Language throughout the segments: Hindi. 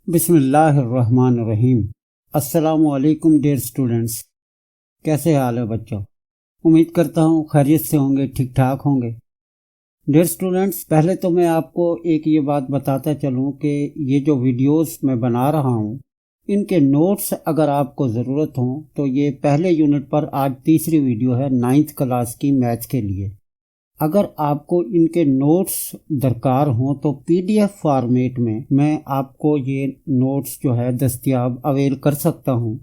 बिस्मिल्लाहिर्रहमानिर्रहीम। अस्सलामुअलैकुम डियर स्टूडेंट्स, कैसे हाल है बच्चों। उम्मीद करता हूँ खैरियत से होंगे, ठीक ठाक होंगे। डियर स्टूडेंट्स, पहले तो मैं आपको एक ये बात बताता चलूँ कि ये जो वीडियोस मैं बना रहा हूँ इनके नोट्स अगर आपको ज़रूरत हो तो ये पहले यूनिट पर आज तीसरी वीडियो है 9th क्लास की मैथ्स के लिए। अगर आपको इनके नोट्स दरकार हों तो पीडीएफ फॉर्मेट में मैं आपको ये नोट्स जो है दस्तयाब अवेल कर सकता हूँ।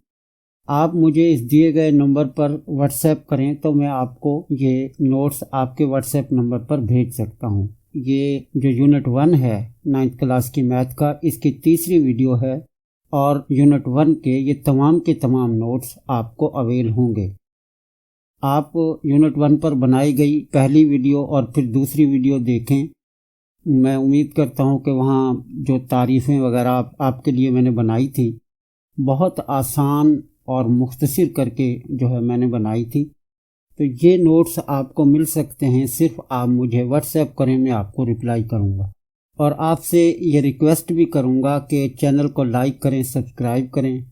आप मुझे इस दिए गए नंबर पर व्हाट्सएप करें तो मैं आपको ये नोट्स आपके व्हाट्सएप नंबर पर भेज सकता हूँ। ये जो यूनिट 1 है 9th क्लास की मैथ का, इसकी तीसरी वीडियो है और यूनिट 1 के ये तमाम के तमाम नोट्स आपको अवेल होंगे। आप यूनिट 1 पर बनाई गई पहली वीडियो और फिर दूसरी वीडियो देखें। मैं उम्मीद करता हूं कि वहाँ जो तारीफ़ें वगैरह आपके लिए मैंने बनाई थी बहुत आसान और मुख्तसर करके जो है मैंने बनाई थी। तो ये नोट्स आपको मिल सकते हैं, सिर्फ आप मुझे व्हाट्सएप करें, मैं आपको रिप्लाई करूँगा। और आपसे ये रिक्वेस्ट भी करूँगा कि चैनल को लाइक करें, सब्सक्राइब करें।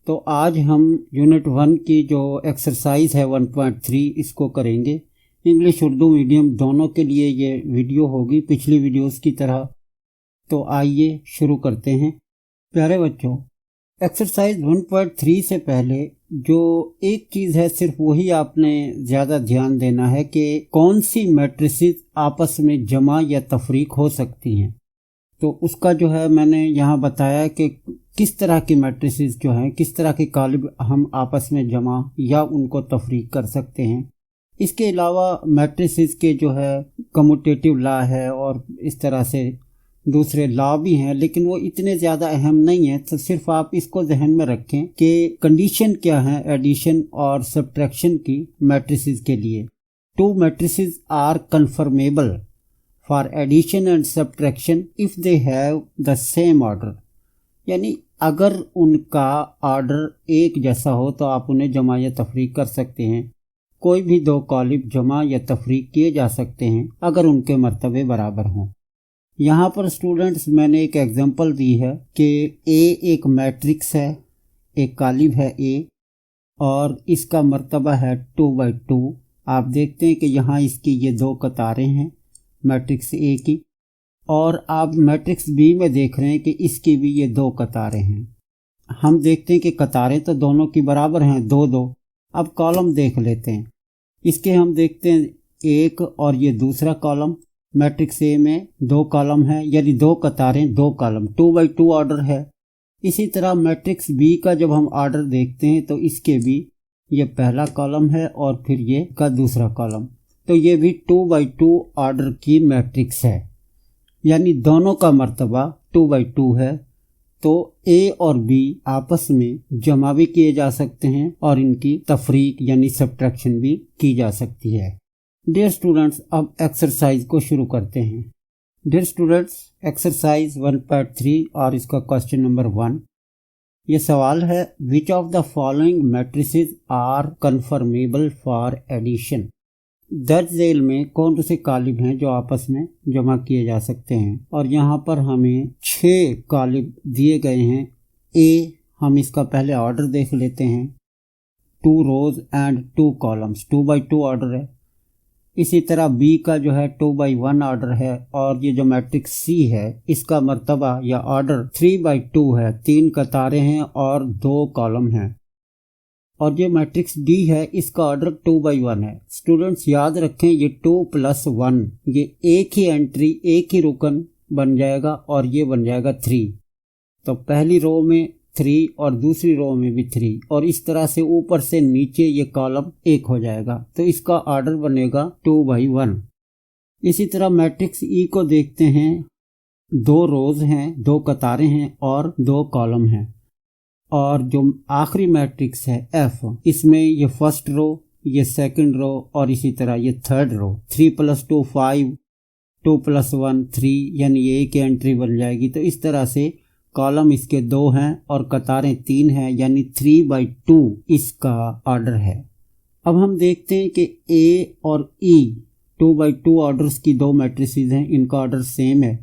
तो आज हम यूनिट 1 की जो एक्सरसाइज है 1.3 इसको करेंगे। इंग्लिश उर्दू मीडियम दोनों के लिए ये वीडियो होगी पिछली वीडियोस की तरह। तो आइए शुरू करते हैं। प्यारे बच्चों, एक्सरसाइज 1.3 से पहले जो एक चीज़ है सिर्फ वही आपने ज़्यादा ध्यान देना है कि कौन सी मैट्रिसेस आपस में जमा या तफरीक हो सकती हैं। तो उसका जो है मैंने यहाँ बताया कि किस तरह की मैट्रिसेस जो हैं, किस तरह के कालिब हम आपस में जमा या उनको तफरीक कर सकते हैं। इसके अलावा मैट्रिसेस के जो है कम्यूटेटिव लॉ है और इस तरह से दूसरे लॉ भी हैं, लेकिन वो इतने ज़्यादा अहम नहीं है। तो सिर्फ आप इसको जहन में रखें कि कंडीशन क्या है एडिशन और सब्ट्रैक्शन की मैट्रिसेस के लिए। Two matrices are conformable for addition and subtraction if they have the same order. यानी अगर उनका ऑर्डर एक जैसा हो तो आप उन्हें जमा या तफरीक कर सकते हैं। कोई भी दो कॉलिब जमा या तफरीक किए जा सकते हैं अगर उनके मर्तबे बराबर हों। यहाँ पर स्टूडेंट्स मैंने एक एग्जांपल दी है कि ए एक मैट्रिक्स है, एक कॉलिब है ए और इसका मर्तबा है 2/2। आप देखते हैं कि यहाँ इसकी ये दो कतारें हैं मैट्रिक्स ए की, और आप मैट्रिक्स बी में देख रहे हैं कि इसकी भी ये दो कतारें हैं। हम देखते हैं कि कतारें तो दोनों की बराबर हैं, 2-2। अब कॉलम देख लेते हैं। इसके हम देखते हैं एक और ये दूसरा कॉलम। मैट्रिक्स ए में दो कॉलम है, यानी दो कतारें दो कॉलम, 2/2 ऑर्डर है। इसी तरह मैट्रिक्स बी का जब हम ऑर्डर देखते हैं तो इसके भी ये पहला कॉलम है और फिर ये का दूसरा कॉलम, तो ये भी 2/2 ऑर्डर की मैट्रिक्स है, यानी दोनों का मर्तबा 2/2 है। तो ए और बी आपस में जमा भी किए जा सकते हैं और इनकी तफरीक यानी सब्ट्रैक्शन भी की जा सकती है। डियर स्टूडेंट्स, अब एक्सरसाइज को शुरू करते हैं। डियर स्टूडेंट्स, एक्सरसाइज 1.3 और इसका क्वेश्चन नंबर 1। ये सवाल है, which of the following matrices are conformable for addition. दर्ज झेल में कौन से कालिब हैं जो आपस में जमा किए जा सकते हैं। और यहाँ पर हमें 6 कालिब दिए गए हैं। ए, हम इसका पहले ऑर्डर देख लेते हैं, 2 रोज एंड 2 कॉलम्स, 2/2 ऑर्डर है। इसी तरह बी का जो है 2/1 ऑर्डर है, और ये जो मैट्रिक्स सी है इसका मर्तबा या ऑर्डर 3/2 है, 3 कतारें हैं और 2 कॉलम हैं। और ये मैट्रिक्स डी है, इसका ऑर्डर 2/1 है। स्टूडेंट्स याद रखें, ये 2 + 1 ये एक ही एंट्री, एक ही रुकन बन जाएगा और ये बन जाएगा 3। तो पहली रो में 3 और दूसरी रो में भी 3, और इस तरह से ऊपर से नीचे ये कॉलम 1 हो जाएगा, तो इसका ऑर्डर बनेगा 2/1। इसी तरह मैट्रिक्स ई को देखते हैं, 2 रोज हैं, 2 कतारें हैं और 2 कॉलम हैं। और जो आखिरी मैट्रिक्स है एफ, इसमें ये फर्स्ट रो, ये सेकंड रो और इसी तरह ये थर्ड रो। 3 + 2 5, 2 + 1 3, यानी ये एक एंट्री बन जाएगी। तो इस तरह से कॉलम इसके 2 हैं और कतारें 3 हैं, यानी 3/2 इसका ऑर्डर है। अब हम देखते हैं कि ए और ई 2/2 ऑर्डर्स की दो मैट्रिसेस हैं, इनका ऑर्डर सेम है।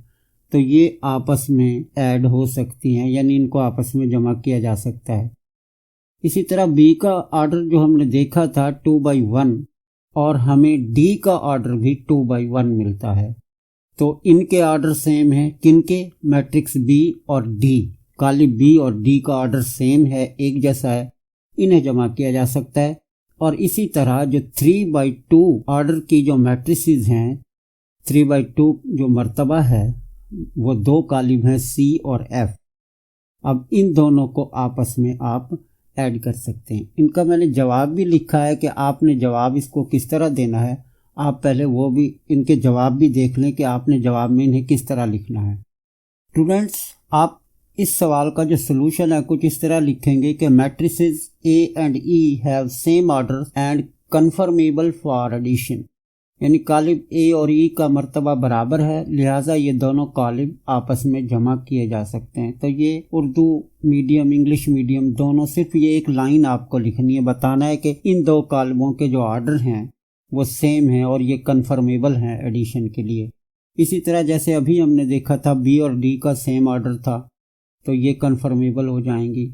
तो ये आपस में ऐड हो सकती हैं, यानी इनको आपस में जमा किया जा सकता है। इसी तरह बी का ऑर्डर जो हमने देखा था 2/1 और हमें डी का ऑर्डर भी 2/1 मिलता है। तो इनके ऑर्डर सेम है, किनके? मैट्रिक्स बी और डी। कॉलम बी और डी का ऑर्डर सेम है, एक जैसा है, इन्हें जमा किया जा सकता है। और इसी तरह जो 3/2 ऑर्डर की जो मैट्रिसेस हैं, 3/2 जो मर्तबा है वो दो कॉलम हैं सी और एफ। अब इन दोनों को आपस में आप ऐड कर सकते हैं। इनका मैंने जवाब भी लिखा है कि आपने जवाब इसको किस तरह देना है। आप पहले वो भी इनके जवाब भी देख लें कि आपने जवाब में इन्हें किस तरह लिखना है। स्टूडेंट्स, आप इस सवाल का जो सलूशन है कुछ इस तरह लिखेंगे कि matrices A and E have same order and conformable for addition, यानी कॉलम ए और ई का मर्तबा बराबर है, लिहाजा ये दोनों कॉलम आपस में जमा किए जा सकते हैं। तो ये उर्दू मीडियम इंग्लिश मीडियम दोनों, सिर्फ ये एक लाइन आपको लिखनी है, बताना है कि इन दो कॉलमों के जो ऑर्डर हैं वो सेम है और ये कन्फर्मेबल हैं एडिशन के लिए। इसी तरह जैसे अभी हमने देखा था बी और डी का सेम ऑर्डर था तो ये कन्फर्मेबल हो जाएंगी,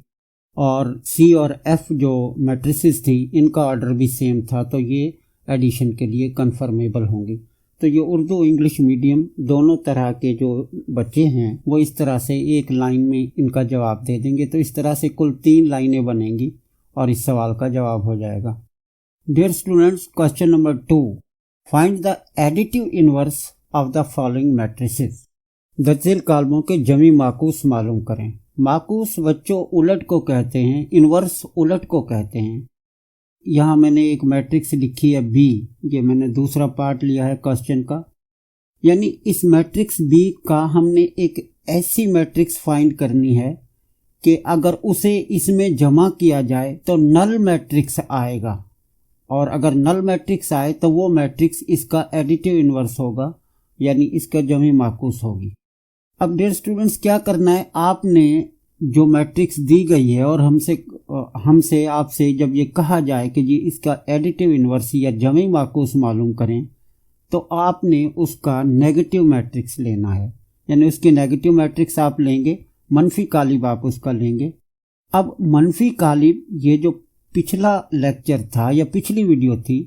और सी और एफ जो मैट्रिसेस थी इनका ऑर्डर भी सेम था तो ये एडिशन के लिए कन्फर्मेबल होंगी। तो ये उर्दू इंग्लिश मीडियम दोनों तरह के जो बच्चे हैं वो इस तरह से एक लाइन में इनका जवाब दे देंगे। तो इस तरह से कुल 3 लाइनें बनेंगी और इस सवाल का जवाब हो जाएगा। Dear students, question number 2, find the additive inverse of the following matrices. दर्जेल कॉलमों के जमी माकूस मालूम करें। माकूस बच्चों उलट को कहते हैं, इनवर्स उलट को कहते हैं। यहाँ मैंने एक मैट्रिक्स लिखी है बी, ये मैंने दूसरा पार्ट लिया है क्वेश्चन का, यानी इस मैट्रिक्स बी का हमने एक ऐसी मैट्रिक्स फाइंड करनी है कि अगर उसे इसमें जमा किया जाए तो नल मैट्रिक्स आएगा, और अगर नल मैट्रिक्स आए तो वो मैट्रिक्स इसका एडिटिव इनवर्स होगा, यानी इसका जमी माकूस होगी। अब डियर स्टूडेंट्स, क्या करना है, आपने जो मैट्रिक्स दी गई है और हमसे आपसे जब ये कहा जाए कि जी इसका एडिटिव इनवर्स या जमी माकूस मालूम करें, तो आपने उसका नेगेटिव मैट्रिक्स लेना है, यानी उसकी नेगेटिव मैट्रिक्स आप लेंगे, मनफी कालिब आप उसका लेंगे। अब मनफी कालिब, ये जो पिछला लेक्चर था या पिछली वीडियो थी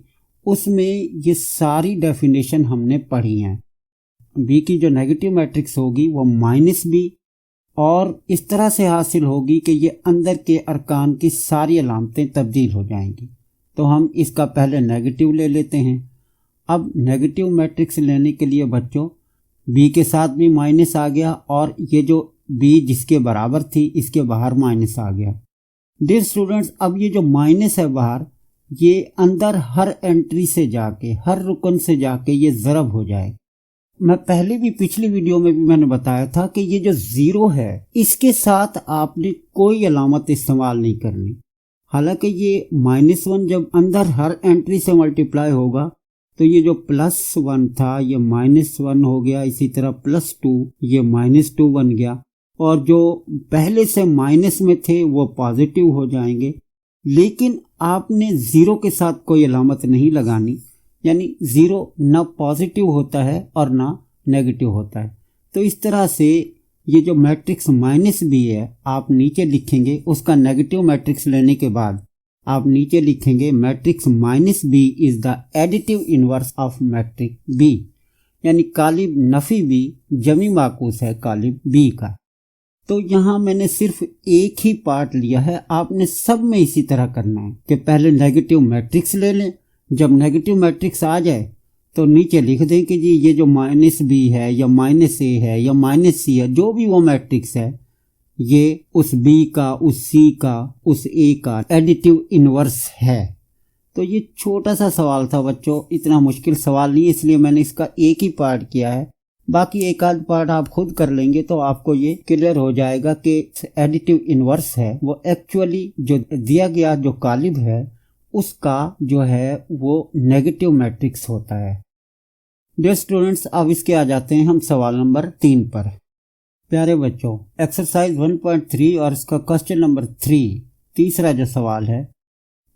उसमें ये सारी डेफिनेशन हमने पढ़ी हैं। बी की जो नेगेटिव मैट्रिक्स होगी वो -b और इस तरह से हासिल होगी कि ये अंदर के अरकान की सारी अलामतें तब्दील हो जाएंगी। तो हम इसका पहले नेगेटिव ले लेते हैं। अब नेगेटिव मैट्रिक्स लेने के लिए बच्चों बी के साथ भी माइनस आ गया और ये जो बी जिसके बराबर थी इसके बाहर माइनस आ गया। डियर स्टूडेंट्स, अब ये जो माइनस है बाहर, ये अंदर हर एंट्री से जाके, हर रुकन से जाके ये ज़रब हो जाए। मैं पहले भी पिछली वीडियो में भी मैंने बताया था कि ये जो 0 है इसके साथ आपने कोई अलामत इस्तेमाल नहीं करनी। हालांकि ये -1 जब अंदर हर एंट्री से मल्टीप्लाई होगा तो ये जो +1 था ये -1 हो गया, इसी तरह +2 ये -2 बन गया, और जो पहले से माइनस में थे वो पॉजिटिव हो जाएंगे। लेकिन आपने 0 के साथ कोई अलामत नहीं लगानी, यानी 0 ना पॉजिटिव होता है और ना नेगेटिव होता है। तो इस तरह से ये जो मैट्रिक्स -b है आप नीचे लिखेंगे, उसका नेगेटिव मैट्रिक्स लेने के बाद आप नीचे लिखेंगे matrix -b is the additive inverse of matrix b, यानी कालिब नफी b जमी माकूस है कालिब b का। तो यहाँ मैंने सिर्फ एक ही पार्ट लिया है, आपने सब में इसी तरह करना है कि पहले नेगेटिव मैट्रिक्स ले लें, जब नेगेटिव मैट्रिक्स आ जाए तो नीचे लिख दें कि जी ये जो -b है या -a है या -c है, जो भी वो मैट्रिक्स है ये उस b का, उस c का, उस a का एडिटिव इनवर्स है। तो ये छोटा सा सवाल था बच्चों, इतना मुश्किल सवाल नहीं, इसलिए मैंने इसका एक ही पार्ट किया है। बाकी एक आध पार्ट आप खुद कर लेंगे तो आपको ये क्लियर हो जाएगा कि एडिटिव इनवर्स है वो एक्चुअली जो दिया गया जो कालिब है उसका जो है वो नेगेटिव मैट्रिक्स होता है। डियर स्टूडेंट्स, अब इसके आ जाते हैं हम सवाल नंबर 3 पर। प्यारे बच्चों, एक्सरसाइज 1.3 और इसका क्वेश्चन नंबर 3, तीसरा जो सवाल है,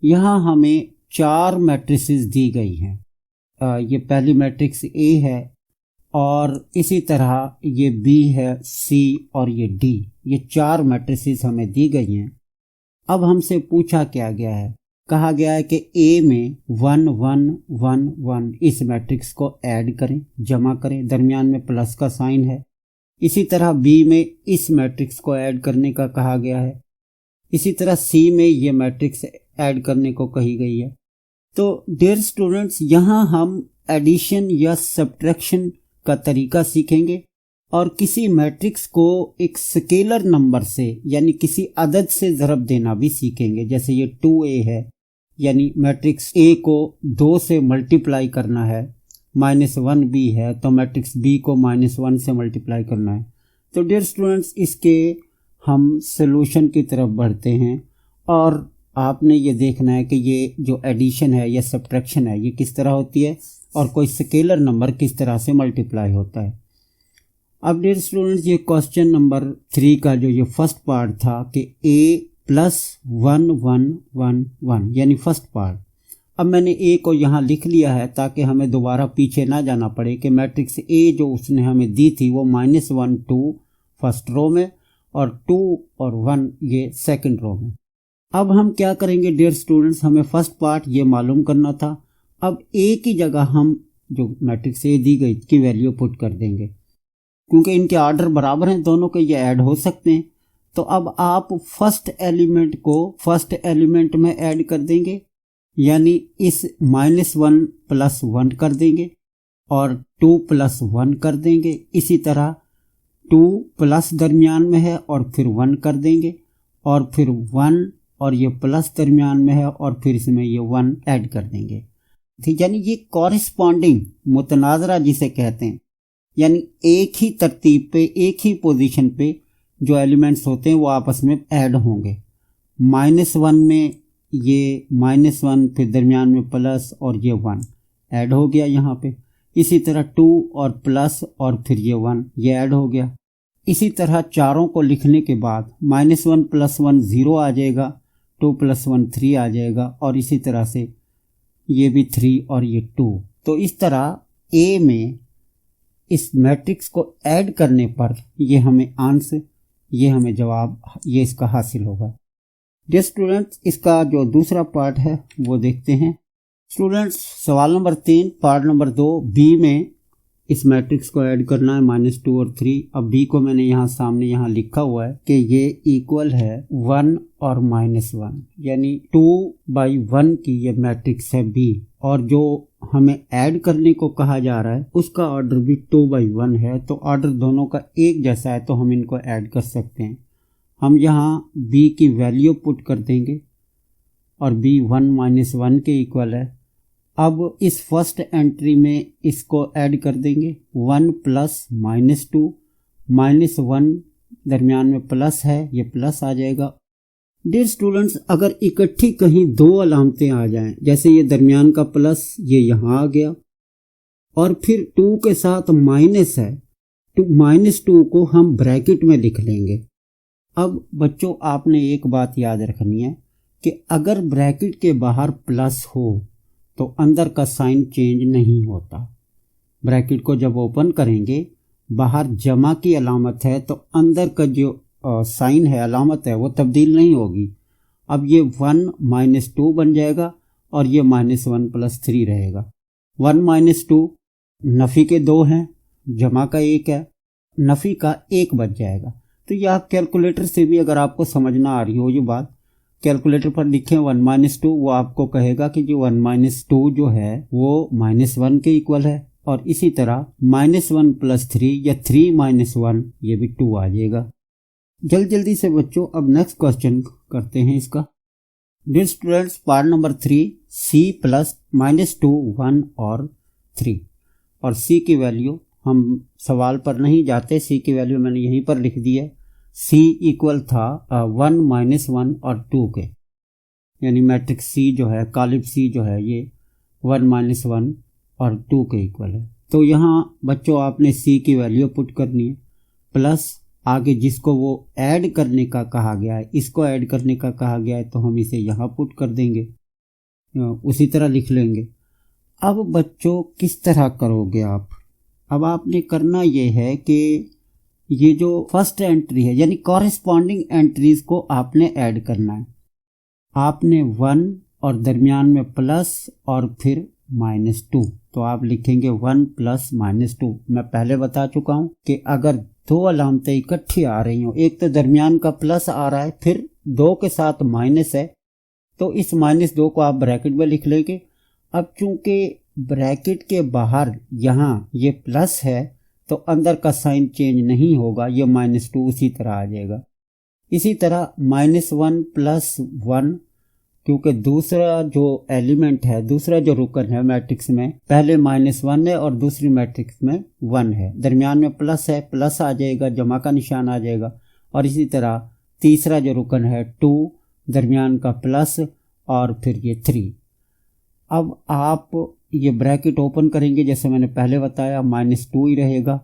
यहाँ हमें 4 मैट्रिसेस दी गई हैं। ये पहली मैट्रिक्स ए है और इसी तरह ये बी है, सी और ये डी, ये 4 मैट्रिसेस हमें दी गई हैं। अब हमसे पूछा क्या गया है, कहा गया है कि ए में 1 1 1 1 इस मैट्रिक्स को ऐड करें, जमा करें, दरमियान में प्लस का साइन है। इसी तरह बी में इस मैट्रिक्स को ऐड करने का कहा गया है। इसी तरह सी में ये मैट्रिक्स ऐड करने को कही गई है। तो डियर स्टूडेंट्स, यहाँ हम एडिशन या सब्ट्रैक्शन का तरीका सीखेंगे और किसी मैट्रिक्स को एक स्केलर नंबर से यानी किसी अदद से ज़रब देना भी सीखेंगे। जैसे ये 2a है, यानी मैट्रिक्स a को 2 से मल्टीप्लाई करना है, -1b है तो मैट्रिक्स b को -1 से मल्टीप्लाई करना है। तो डियर स्टूडेंट्स, इसके हम सॉल्यूशन की तरफ बढ़ते हैं और आपने ये देखना है कि ये जो एडिशन है या सब्ट्रैक्शन है ये किस तरह होती है और कोई स्केलर नंबर किस तरह से मल्टीप्लाई होता है। अब डियर स्टूडेंट्स, ये क्वेश्चन नंबर 3 का जो ये फर्स्ट पार्ट था कि a + 1 1 1 1 यानी फर्स्ट पार्ट। अब मैंने a को यहाँ लिख लिया है ताकि हमें दोबारा पीछे ना जाना पड़े कि मैट्रिक्स a जो उसने हमें दी थी वो -1 2 फर्स्ट रो में और 2 और 1 ये सेकंड रो में। अब हम क्या करेंगे डियर स्टूडेंट्स, हमें फर्स्ट पार्ट ये मालूम करना था। अब a की जगह हम जो मैट्रिक्स a दी गई की वैल्यू पुट कर देंगे, क्योंकि इनके ऑर्डर बराबर हैं दोनों के, ये ऐड हो सकते हैं। तो अब आप फर्स्ट एलिमेंट को फर्स्ट एलिमेंट में ऐड कर देंगे, यानी इस -1 + 1 कर देंगे और 2 + 1 कर देंगे। इसी तरह 2 प्लस दरमियान में है और फिर 1 कर देंगे और फिर 1 और ये प्लस दरमियान में है और फिर इसमें ये 1 ऐड कर देंगे। ठीक, यानी ये कॉरिस्पॉन्डिंग मुतनाज़रा जिसे कहते हैं, यानी एक ही तरतीब पे एक ही पोजीशन पे जो एलिमेंट्स होते हैं वो आपस में ऐड होंगे। -1 में ये -1 फिर दरमियान में प्लस और ये 1 ऐड हो गया यहाँ पे। इसी तरह 2 और प्लस और फिर ये 1 ये ऐड हो गया। इसी तरह चारों को लिखने के बाद -1 + 1 0 आ जाएगा, 2 + 1 3 आ जाएगा और इसी तरह से ये भी 3 और ये 2। तो इस तरह A में इस मैट्रिक्स को ऐड करने पर ये हमें आंसर, ये हमें जवाब, ये इसका हासिल होगा। डियर स्टूडेंट्स, इसका जो दूसरा पार्ट है वो देखते हैं। स्टूडेंट्स, सवाल नंबर 3 पार्ट नंबर 2, बी में इस मैट्रिक्स को ऐड करना है -2 और 3। अब बी को मैंने यहाँ सामने यहाँ लिखा हुआ है कि ये इक्वल है 1 और -1, यानी 2/1 की ये मैट्रिक्स है बी, और जो हमें ऐड करने को कहा जा रहा है उसका ऑर्डर भी 2/1 है। तो ऑर्डर दोनों का एक जैसा है तो हम इनको ऐड कर सकते हैं। हम यहाँ b की वैल्यू पुट कर देंगे और b 1 - 1 के इक्वल है। अब इस फर्स्ट एंट्री में इसको ऐड कर देंगे, 1 + -2 -1 दरमियान में प्लस है, ये प्लस आ जाएगा। डियर स्टूडेंट्स, अगर इकट्ठी कहीं 2 अलामतें आ जाएं, जैसे ये दरमियान का प्लस ये यहाँ आ गया और फिर 2 के साथ माइनस है, तो -2 को हम ब्रैकेट में लिख लेंगे। अब बच्चों, आपने एक बात याद रखनी है कि अगर ब्रैकेट के बाहर प्लस हो तो अंदर का साइन चेंज नहीं होता। ब्रैकेट को जब ओपन करेंगे, बाहर जमा की अलामत है तो अंदर का जो साइन है, अलामत है, वो तब्दील नहीं होगी। अब ये 1 - 2 बन जाएगा और ये -1 + 3 रहेगा। 1 - 2 नफ़ी के 2 हैं, जमा का 1 है, नफ़ी का 1 बच जाएगा। तो यह आप कैलकुलेटर से भी अगर आपको समझना आ रही हो ये बात, कैलकुलेटर पर लिखें 1 - 2, वो आपको कहेगा कि जो 1 - 2 जो है वो -1 के इक्वल है, और इसी तरह -1 + 3 या 3 - 1 ये भी 2 आ जाएगा। जल्दी से बच्चों अब नेक्स्ट क्वेश्चन करते हैं इसका। Dear students, part number 3, c + -2 1 और 3, और c की वैल्यू हम सवाल पर नहीं जाते, c की वैल्यू मैंने यहीं पर लिख दी है। c इक्वल था 1 - 1 और 2 के, यानी मैट्रिक्स c जो है, कॉलम c जो है ये 1 - 1 और 2 के इक्वल है। तो यहाँ बच्चों आपने c की वैल्यू पुट करनी है, प्लस आगे जिसको वो ऐड करने का कहा गया है, इसको ऐड करने का कहा गया है तो हम इसे यहाँ पुट कर देंगे, उसी तरह लिख लेंगे। अब बच्चों किस तरह करोगे आप, अब आपने करना ये है कि ये जो फर्स्ट एंट्री है यानी कॉरेस्पॉन्डिंग एंट्रीज को आपने ऐड करना है। आपने 1 और दरमियान में प्लस और फिर -2, तो आप लिखेंगे 1 + -2। मैं पहले बता चुका हूं कि अगर दो अलामतें इकट्ठी आ रही हो, एक तो दरमियान का प्लस आ रहा है फिर 2 के साथ माइनस है, तो इस -2 को आप ब्रैकेट में लिख लेंगे। अब चूंकि ब्रैकेट के बाहर यहाँ ये प्लस है तो अंदर का साइन चेंज नहीं होगा, ये -2 उसी तरह आ जाएगा। इसी तरह -1 + 1, क्योंकि दूसरा जो एलिमेंट है, दूसरा जो रुकन है मैट्रिक्स में, पहले -1 है और दूसरी मैट्रिक्स में 1 है, दरमियान में प्लस है, प्लस आ जाएगा, जमा का निशान आ जाएगा। और इसी तरह तीसरा जो रुकन है 2, दरमियान का प्लस और फिर ये 3। अब आप ये ब्रैकेट ओपन करेंगे जैसे मैंने पहले बताया, -2 ही रहेगा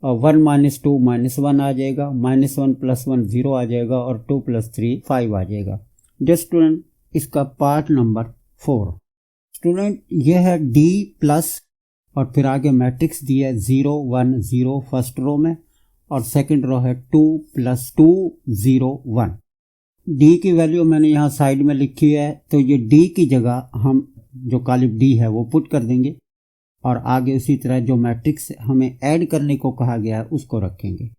और 1 - 2 -1 आ जाएगा, -1 + 1 0 आ जाएगा और 2 + 3 5 आ जाएगा। डियर स्टूडेंट, इसका पार्ट नंबर 4। स्टूडेंट, यह है D प्लस और फिर आगे मैट्रिक्स दिया है 0 1 0 फर्स्ट रो में और सेकंड रो है 2 + 2 0 1। D की वैल्यू मैंने यहाँ साइड में लिखी है, तो ये D की जगह हम जो कालिब D है वो पुट कर देंगे और आगे उसी तरह जो मैट्रिक्स हमें ऐड करने को कहा गया है उसको रखेंगे।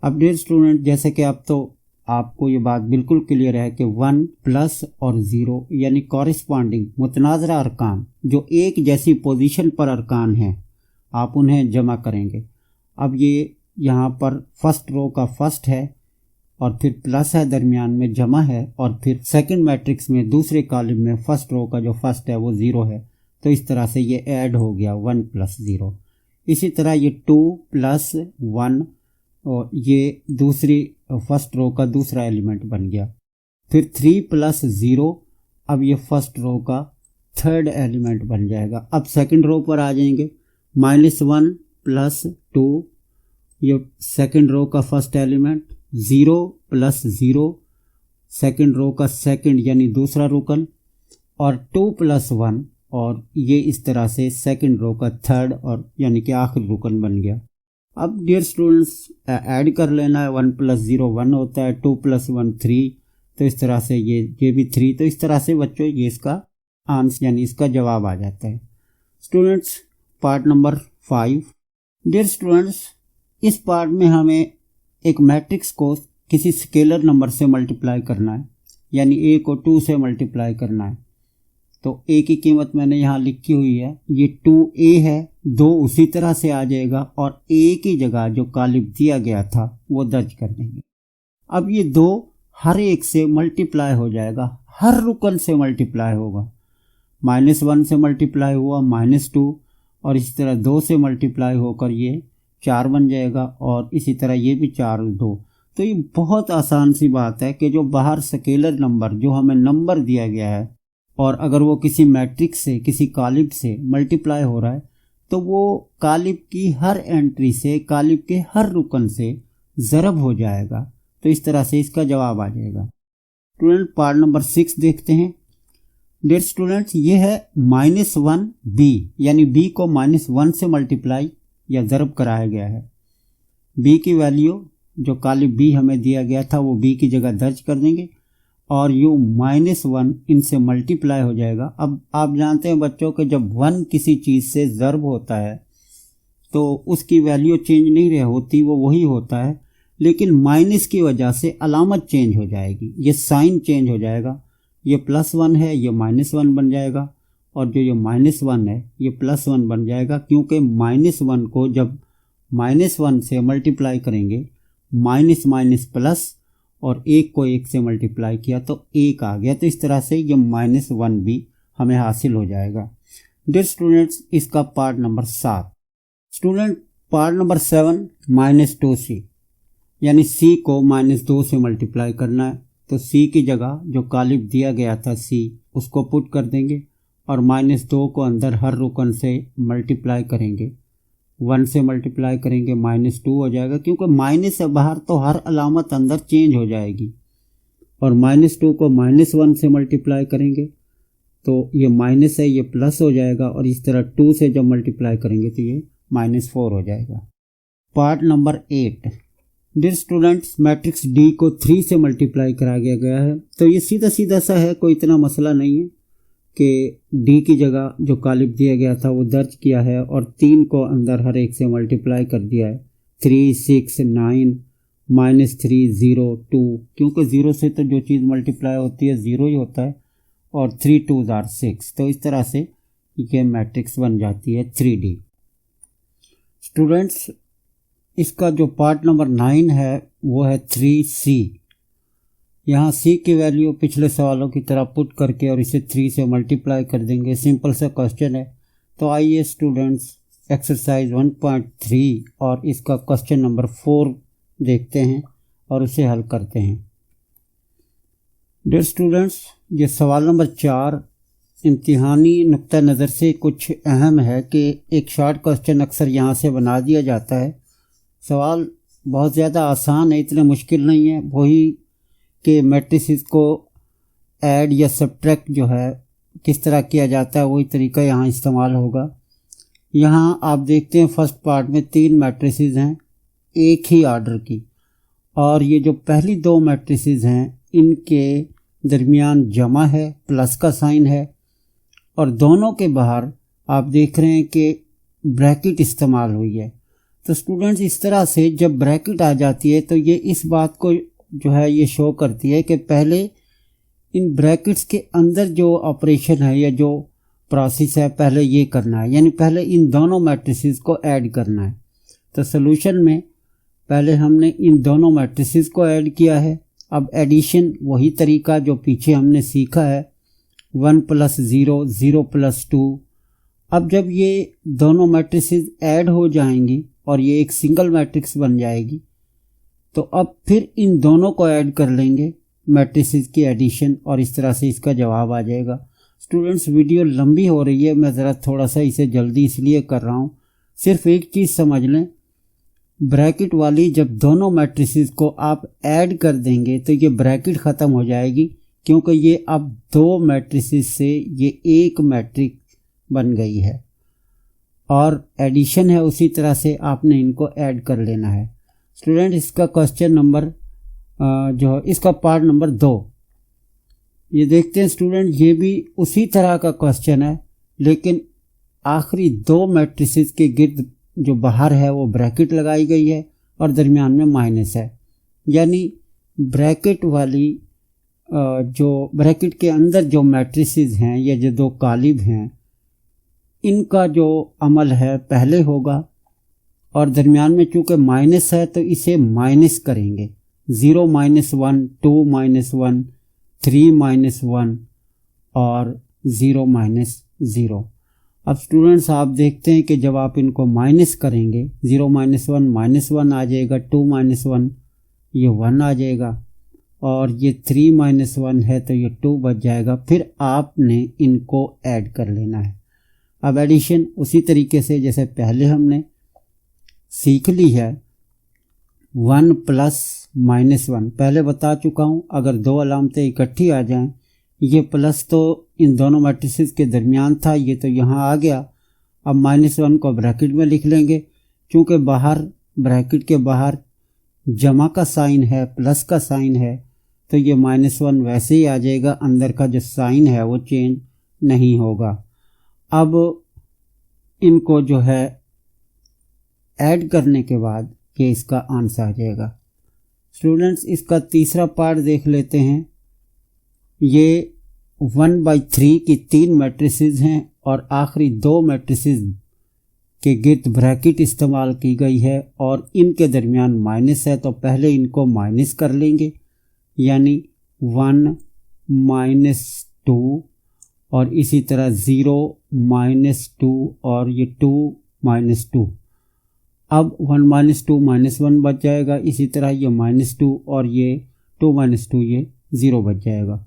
अब डियर स्टूडेंट, जैसे कि अब तो आपको ये बात बिल्कुल क्लियर है कि 1 प्लस और 0 यानी कॉरेस्पॉन्डिंग मुतनाज़रा अरकान जो एक जैसी पोजीशन पर अरकान हैं, आप उन्हें जमा करेंगे। अब ये यहाँ पर फर्स्ट रो का फर्स्ट है और फिर प्लस है, दरमियान में जमा है और फिर सेकंड मैट्रिक्स में दूसरे कॉलम में फर्स्ट रो का जो फर्स्ट है वो 0 है, तो इस तरह से ये ऐड हो गया 1 + 0। इसी तरह ये 2 + 1 और ये दूसरी फर्स्ट रो का दूसरा एलिमेंट बन गया। फिर 3 + 0, अब ये फर्स्ट रो का थर्ड एलिमेंट बन जाएगा। अब सेकंड रो पर आ जाएंगे, -1 + 2, ये सेकंड रो का फर्स्ट एलिमेंट, 0 + 0 सेकंड रो का सेकंड यानी दूसरा रुकन और 2 + 1 और ये इस तरह से सेकंड रो का थर्ड और यानी कि आखिरी रुकन बन गया। अब डियर स्टूडेंट्स, ऐड कर लेना है, 1 + 0 1 होता है, 2 + 1 3, तो इस तरह से ये भी 3, तो इस तरह से बच्चों ये इसका आंसर यानी इसका जवाब आ जाता है। Students, part number 5। Dear students, इस पार्ट में हमें एक मैट्रिक्स को किसी स्केलर नंबर से मल्टीप्लाई करना है, यानी a को 2 से मल्टीप्लाई करना है। तो a की कीमत मैंने यहाँ लिखी हुई है, ये 2a है, 2 उसी तरह से आ जाएगा और a की जगह जो कालिब दिया गया था वो दर्ज कर देंगे। अब ये 2 हर एक से मल्टीप्लाई हो जाएगा, हर रुकन से मल्टीप्लाई होगा। -1 से मल्टीप्लाई हुआ -2 और इसी तरह 2 से मल्टीप्लाई होकर ये 4 बन जाएगा और इसी तरह ये भी 4 2। तो ये बहुत आसान सी बात है कि जो बाहर स्केलर नंबर जो हमें नंबर दिया गया है और अगर वो किसी मैट्रिक्स से किसी कालिब से मल्टीप्लाई हो रहा है तो वो कालिब की हर एंट्री से कालिब के हर रुकन से ज़रब हो जाएगा। तो इस तरह से इसका जवाब आ जाएगा। स्टूडेंट, पार्ट नंबर 6 देखते हैं। डियर स्टूडेंट्स, ये है -1b यानी b को -1 से मल्टीप्लाई या ज़रब कराया गया है। b की वैल्यू जो कालिब b हमें दिया गया था वो b की जगह दर्ज कर देंगे और यू -1 इनसे मल्टीप्लाई हो जाएगा। अब आप जानते हैं बच्चों कि जब 1 किसी चीज़ से ज़रब होता है तो उसकी वैल्यू चेंज नहीं रह होती, वो वही होता है, लेकिन माइनस की वजह से अलामत चेंज हो जाएगी, ये साइन चेंज हो जाएगा। ये +1 है, ये -1 बन जाएगा और जो ये -1 है ये +1 बन जाएगा, क्योंकि -1 को जब -1 से मल्टीप्लाई करेंगे माइनस माइनस प्लस और 1 को 1 से मल्टीप्लाई किया तो 1 आ गया। तो इस तरह से ये -1 भी हमें हासिल हो जाएगा। डियर स्टूडेंट्स, इसका part number 7। Student, part number 7 -2c यानी c को -2 से मल्टीप्लाई करना है। तो c की जगह जो कालिब दिया गया था c उसको पुट कर देंगे और -2 को अंदर हर रुकन से मल्टीप्लाई करेंगे, 1 से मल्टीप्लाई करेंगे -2 हो जाएगा, क्योंकि माइनस है बाहर तो हर अलामत अंदर चेंज हो जाएगी। और -2 को -1 से मल्टीप्लाई करेंगे तो ये माइनस है, ये प्लस हो जाएगा और इस तरह 2 से जब मल्टीप्लाई करेंगे तो ये -4 हो जाएगा। Part number 8। Dear students, matrix D को 3 से मल्टीप्लाई करा गया है। तो ये सीधा सीधा सा है, कोई इतना मसला नहीं है कि डी की जगह जो कालिब दिया गया था वो दर्ज किया है और 3 को अंदर हर एक से मल्टीप्लाई कर दिया है। 3, 6, 9, -3, 0, 2, क्योंकि 0 से तो जो चीज़ मल्टीप्लाई होती है 0 ही होता है, और 3 2s are 6। तो इस तरह से ये मैट्रिक्स बन जाती है 3D। स्टूडेंट्स, इसका जो पार्ट नंबर 9 है वो है 3C। यहाँ C की वैल्यू पिछले सवालों की तरह पुट करके और इसे 3 से मल्टीप्लाई कर देंगे। सिंपल सा क्वेश्चन है। तो आइए स्टूडेंट्स एक्सरसाइज 1.3 और इसका क्वेश्चन नंबर 4 देखते हैं और उसे हल करते हैं। डियर स्टूडेंट्स, ये सवाल नंबर 4 इम्तिहानी नुक्ता नज़र से कुछ अहम है कि एक शॉर्ट क्वेश्चन अक्सर यहाँ से बना दिया जाता है। सवाल बहुत ज़्यादा आसान है, इतने मुश्किल नहीं है। वही कि मैट्रिसेस को ऐड या सब्ट्रैक्ट जो है किस तरह किया जाता है, वही तरीका यहाँ इस्तेमाल होगा। यहाँ आप देखते हैं फर्स्ट पार्ट में 3 मैट्रिसेस हैं एक ही आर्डर की, और ये जो पहली 2 मैट्रिसेस हैं इनके दरमियान जमा है, प्लस का साइन है, और दोनों के बाहर आप देख रहे हैं कि ब्रैकेट इस्तेमाल हुई है। तो स्टूडेंट्स, इस तरह से जब ब्रैकेट आ जाती है तो ये इस बात को जो है ये शो करती है कि पहले इन ब्रैकेट्स के अंदर जो ऑपरेशन है या जो प्रोसेस है पहले ये करना है, यानी पहले इन दोनों मैट्रिसेस को ऐड करना है। तो सॉल्यूशन में पहले हमने इन दोनों मैट्रिसेस को ऐड किया है। अब एडिशन वही तरीका जो पीछे हमने सीखा है, 1 + 0, 0 + 2। अब जब ये दोनों मैट्रिसेस ऐड हो जाएंगी और ये एक सिंगल मैट्रिक्स बन जाएगी, तो अब फिर इन दोनों को ऐड कर लेंगे, मैट्रिसेस की एडिशन, और इस तरह से इसका जवाब आ जाएगा। स्टूडेंट्स, वीडियो लंबी हो रही है, मैं ज़रा थोड़ा सा इसे जल्दी इसलिए कर रहा हूँ। सिर्फ एक चीज़ समझ लें, ब्रैकेट वाली जब दोनों मैट्रिसेस को आप ऐड कर देंगे तो ये ब्रैकेट ख़त्म हो जाएगी, क्योंकि ये अब 2 मैट्रिसेस से ये एक मैट्रिक्स बन गई है, और एडिशन है उसी तरह से आपने इनको ऐड कर लेना है। स्टूडेंट, इसका क्वेश्चन नंबर जो इसका पार्ट नंबर 2 ये देखते हैं। स्टूडेंट, ये भी उसी तरह का क्वेश्चन है, लेकिन आखिरी 2 मैट्रिसेस के गिर्द जो बाहर है वो ब्रैकेट लगाई गई है और दरमियान में माइनस है, यानी ब्रैकेट वाली जो ब्रैकेट के अंदर जो मैट्रिसेस हैं या जो 2 कालिब हैं इनका जो अमल है पहले होगा, और दरमियान में चूँकि माइनस है तो इसे माइनस करेंगे। 0 - 1, 2 - 1, 3 - 1 और 0 - 0। अब स्टूडेंट्स, आप देखते हैं कि जब आप इनको माइनस करेंगे, 0 - 1 -1 आ जाएगा, 2 - 1 ये 1 आ जाएगा, और ये 3 - 1 है तो ये 2 बच जाएगा। फिर आपने इनको ऐड कर लेना है। अब एडिशन उसी तरीके से जैसे पहले हमने सीख ली है, 1 + -1 पहले बता चुका हूँ। अगर 2 अलामतें इकट्ठी आ जाएं, ये प्लस तो इन दोनों मैट्रिसेस के दरमियान था, ये तो यहाँ आ गया। अब -1 को ब्रैकेट में लिख लेंगे, क्योंकि बाहर ब्रैकेट के बाहर जमा का साइन है, प्लस का साइन है, तो ये -1 वैसे ही आ जाएगा, अंदर का जो साइन है वो चेंज नहीं होगा। अब इनको जो है ऐड करने के बाद ये इसका आंसर आ जाएगा। स्टूडेंट्स, इसका तीसरा पार्ट देख लेते हैं। ये 1/3 की 3 मैट्रिसेस हैं और आखिरी 2 मैट्रिसेस के गिर्द ब्रैकेट इस्तेमाल की गई है और इनके दरमियान माइनस है, तो पहले इनको माइनस कर लेंगे, यानी 1 - 2 और इसी तरह 0 - 2 और ये 2 - 2। अब 1 - 2 -1 बच जाएगा, इसी तरह ये -2 और ये 2 - 2 ये 0 बच जाएगा।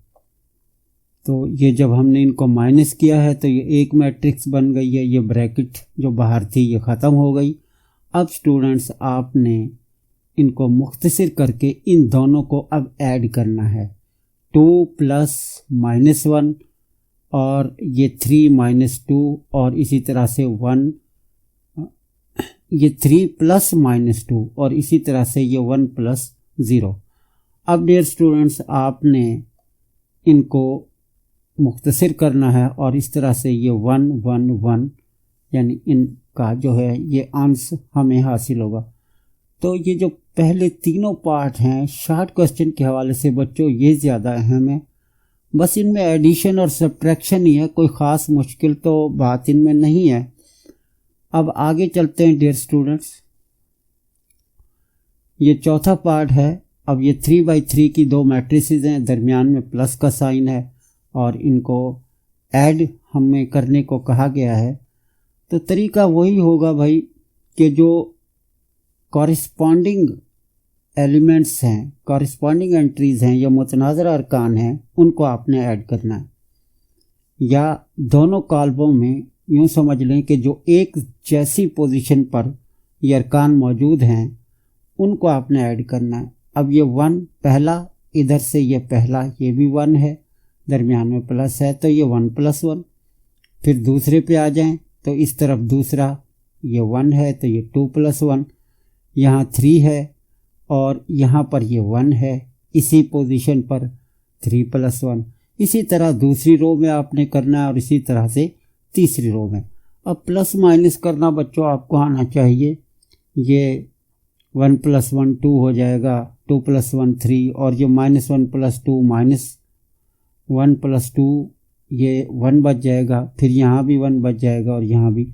तो ये जब हमने इनको माइनस किया है तो ये एक मैट्रिक्स बन गई है, ये ब्रैकेट जो बाहर थी ये ख़त्म हो गई। अब स्टूडेंट्स, आपने इनको मुख्तसर करके इन दोनों को अब ऐड करना है। 2 + -1 और ये 3 - 2 और इसी तरह से 1 ये 3 प्लस -2 और इसी तरह से ये 1 प्लस 0। अब डियर स्टूडेंट्स आपने इनको मुख्तसर करना है और इस तरह से ये 1 1 1 यानी इनका जो है ये आंसर हमें हासिल होगा। तो ये जो पहले तीनों पार्ट हैं शॉर्ट क्वेश्चन के हवाले से बच्चों ये ज़्यादा अहम है। बस इनमें एडिशन और सब्ट्रैक्शन ही है, कोई ख़ास मुश्किल तो बात इनमें नहीं है। अब आगे चलते हैं डियर स्टूडेंट्स। ये चौथा पार्ट है। अब ये 3/3 की दो मैट्रिसेस हैं, दरमियान में प्लस का साइन है और इनको ऐड हमें करने को कहा गया है। तो तरीका वही होगा भाई कि जो कॉरिस्पॉन्डिंग एलिमेंट्स हैं, कॉरिस्पॉन्डिंग एंट्रीज़ हैं या मुतनाज़रा अरकान हैं, उनको आपने ऐड करना है। या दोनों कॉलमों में यूँ समझ लें कि जो एक जैसी पोजीशन पर ये अरकान मौजूद हैं उनको आपने ऐड करना है। अब ये 1 पहला, इधर से ये पहला ये भी 1 है, दरमियान में प्लस है तो ये 1 + 1। फिर दूसरे पे आ जाएं तो इस तरफ दूसरा ये 1 है तो ये 2 + 1, यहाँ 3 है और यहाँ पर ये 1 है, इसी पोजीशन पर 3 + 1। इसी तरह दूसरी रो में आपने करना है और इसी तरह से तीसरी रो में। अब प्लस माइनस करना बच्चों आपको आना चाहिए। ये 1 + 1 2 हो जाएगा, 2 + 1 3 और ये -1 + 2 -1 + 2 ये 1 बच जाएगा, फिर यहाँ भी 1 बच जाएगा और यहाँ भी।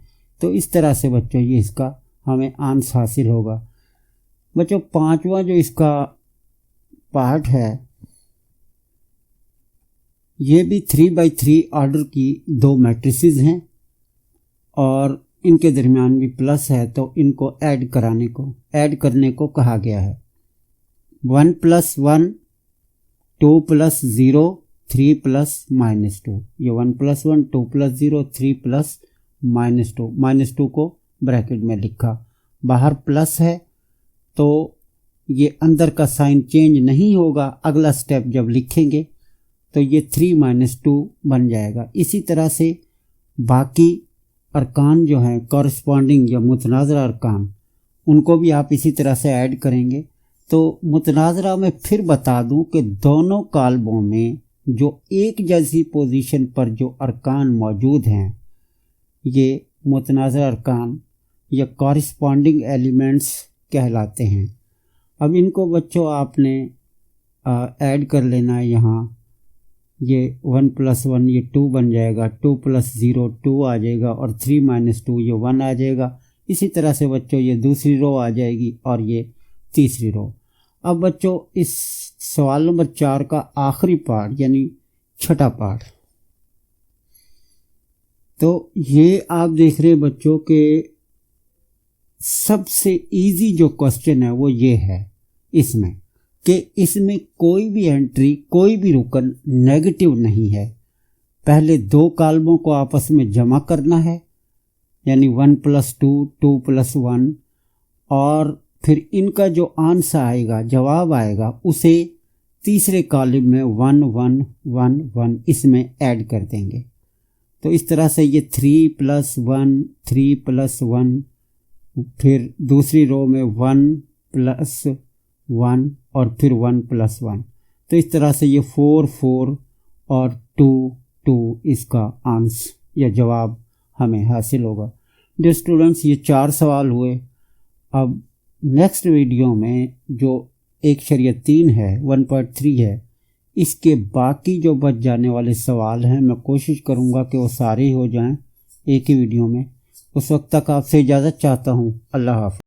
तो इस तरह से बच्चों ये इसका हमें आंसर हासिल होगा। बच्चों पांचवा जो इसका पार्ट है ये भी 3/3 ऑर्डर की दो मैट्रिसेस हैं और इनके दरमियान भी प्लस है तो इनको ऐड करने को कहा गया है। 1 + 1 2 + 0 3 + -2। ये 1 + 1 2 + 0 3 + -2, -2 को ब्रैकेट में लिखा, बाहर प्लस है तो ये अंदर का साइन चेंज नहीं होगा। अगला स्टेप जब लिखेंगे तो ये 3 - 2 बन जाएगा। इसी तरह से बाकी अरकान जो हैं कॉरस्पॉन्डिंग या मुतनाज़रा अरकान, उनको भी आप इसी तरह से ऐड करेंगे। तो मुतनाज़रा में फिर बता दूं कि दोनों कॉलमों में जो एक जैसी पोजीशन पर जो अरकान मौजूद हैं ये मुतनाज़रा अरकान या कॉरस्पॉन्डिंग एलिमेंट्स कहलाते हैं। अब इनको बच्चों आपने ऐड कर लेना है। यहाँ ये 1 + 1 ये 2 बन जाएगा, 2 + 0 2 आ जाएगा और 3 - 2 ये 1 आ जाएगा। इसी तरह से बच्चों ये दूसरी रो आ जाएगी और ये तीसरी रो। अब बच्चों इस सवाल नंबर 4 का आखिरी पार्ट यानी छठा पार्ट, तो ये आप देख रहे हैं बच्चों के सबसे इजी जो क्वेश्चन है वो ये है इसमें कि इसमें कोई भी एंट्री, कोई भी रुकन नेगेटिव नहीं है। पहले दो कॉलमों को आपस में जमा करना है यानी 1 + 2 2 + 1 और फिर इनका जो आंसर आएगा, जवाब आएगा, उसे तीसरे कॉलम में 1 1 1 1 इसमें ऐड कर देंगे। तो इस तरह से ये 3 + 1 3 + 1, फिर दूसरी रो में 1 + 1 और फिर 1 + 1। तो इस तरह से ये 4 4 और 2 2 इसका आंसर या जवाब हमें हासिल होगा। डियर स्टूडेंट्स ये 4 सवाल हुए। अब नेक्स्ट वीडियो में जो 1/3 है 1.3 है, इसके बाकी जो बच जाने वाले सवाल हैं मैं कोशिश करूँगा कि वो सारे ही हो जाएं एक ही वीडियो में। उस वक्त तक आपसे इजाज़त चाहता हूँ। अल्लाह हाफ़िज़।